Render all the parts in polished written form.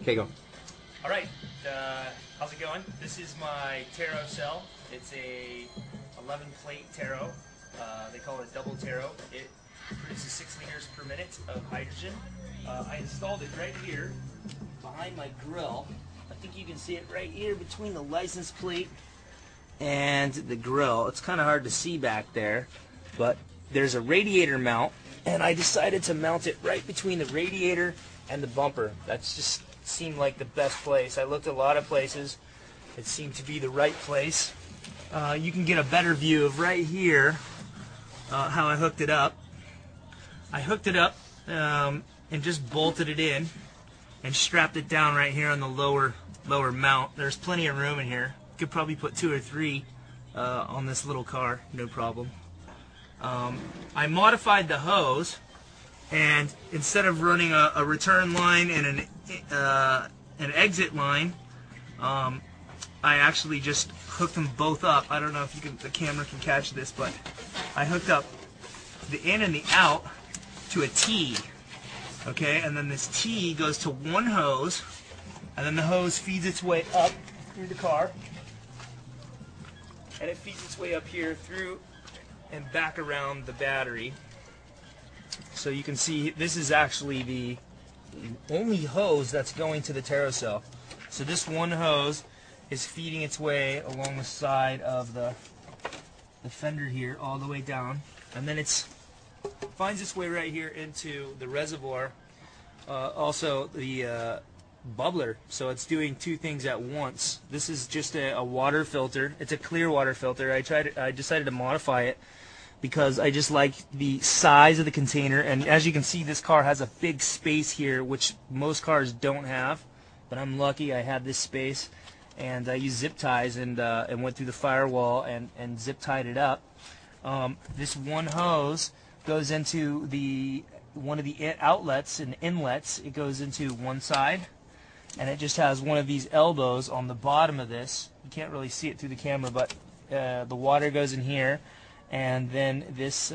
Okay, go. All right, how's it going? This is my Taro cell. It's a 11-plate Taro. They call it double Taro. It produces 6 liters per minute of hydrogen. I installed it right here behind my grill. I think you can see it right here between the license plate and the grill. It's kind of hard to see back there, but there's a radiator mount, and I decided to mount it right between the radiator and the bumper. That's just seemed like the best place. I looked at a lot of places. It seemed to be the right place. You can get a better view of right here how I hooked it up. I hooked it up and just bolted it in and strapped it down right here on the lower mount. There's plenty of room in here. Could probably put 2 or 3 on this little car, no problem. I modified the hose, and instead of running a return line and an exit line, I actually just hooked them both up. I don't know if the camera can catch this, but I hooked up the in and the out to a T. Okay, and then this T goes to one hose, and then the hose feeds its way up through the car, and it feeds its way up here through and back around the battery. So you can see this is actually the only hose that's going to the Taro cell. So this one hose is feeding its way along the side of the fender here all the way down, and then it finds its way right here into the reservoir, also the bubbler. So it's doing 2 things at once. This is just a water filter. It's a clear water filter. I decided to modify it because I just like the size of the container, and as you can see, this car has a big space here, which most cars don't have, but I'm lucky I had this space, and I used zip ties and went through the firewall and zip tied it up. This one hose goes into one of the outlets and inlets. It goes into one side, and it just has one of these elbows on the bottom of this. You can't really see it through the camera, but the water goes in here, and then this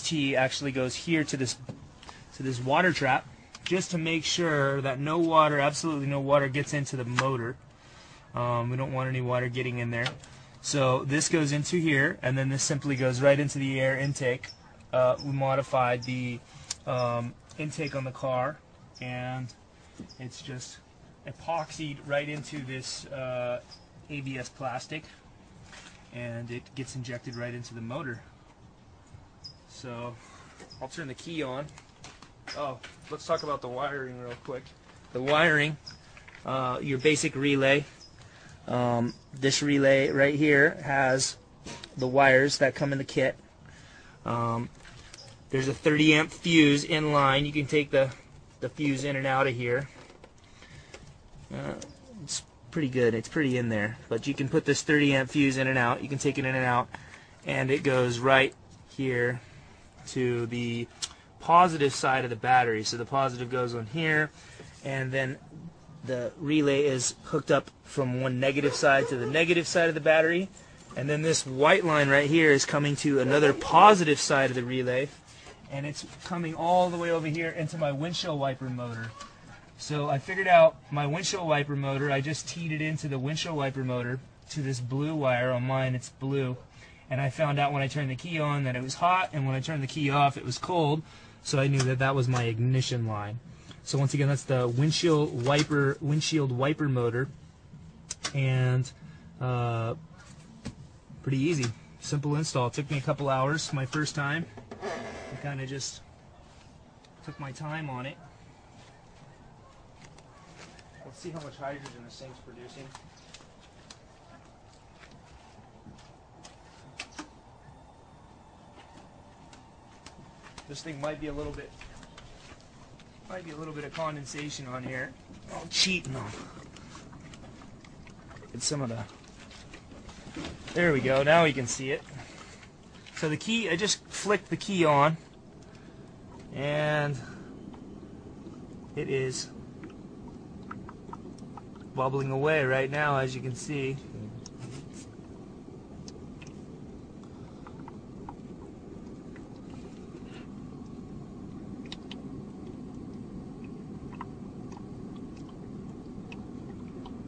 T actually goes here to this water trap, just to make sure that no water, absolutely no water, gets into the motor. We don't want any water getting in there. So this goes into here, and then this simply goes right into the air intake. We modified the intake on the car, and it's just epoxied right into this ABS plastic, and it gets injected right into the motor. So I'll turn the key on. Oh, let's talk about the wiring real quick. The wiring, your basic relay. This relay right here has the wires that come in the kit. There's a 30 amp fuse in line. You can take the fuse in and out of here. It's pretty good. It's pretty in there. But you can put this 30 amp fuse in and out. You can take it in and out, and it goes right here to the positive side of the battery. So the positive goes on here, and then the relay is hooked up from one negative side to the negative side of the battery, and then this white line right here is coming to another positive side of the relay, and it's coming all the way over here into my windshield wiper motor. So I figured out my windshield wiper motor. I just teed it into the windshield wiper motor to this blue wire. On mine it's blue, and I found out when I turned the key on that it was hot, and when I turned the key off it was cold, so I knew that that was my ignition line. So once again, that's the windshield wiper motor, and pretty easy, simple install. It took me a couple hours my first time. I kind of just took my time on it. Let's see how much hydrogen this thing's producing. This thing might be a little bit of condensation on here. I'll cheat and I'll get some of the. There we go. Now you can see it. So the key, I just flicked the key on, and it is bubbling away right now, as you can see.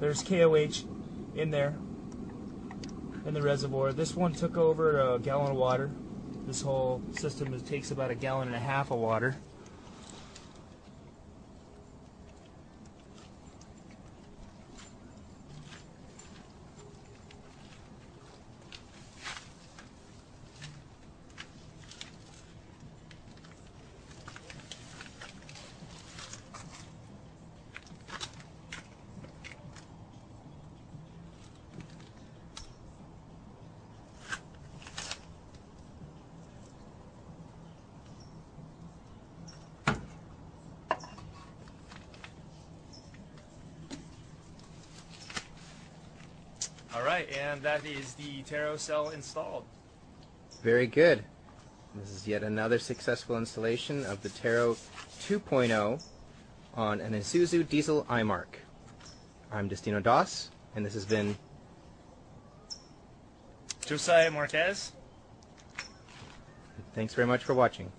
there's KOH in there, in the reservoir. This one took over a gallon of water. This whole system takes about 1.5 gallons of water. Alright, and that is the HHO cell installed. Very good. This is yet another successful installation of the HHO 2.0 on an Isuzu diesel iMark. I'm Destino Doss, and this has been Josiah Marquez. Thanks very much for watching.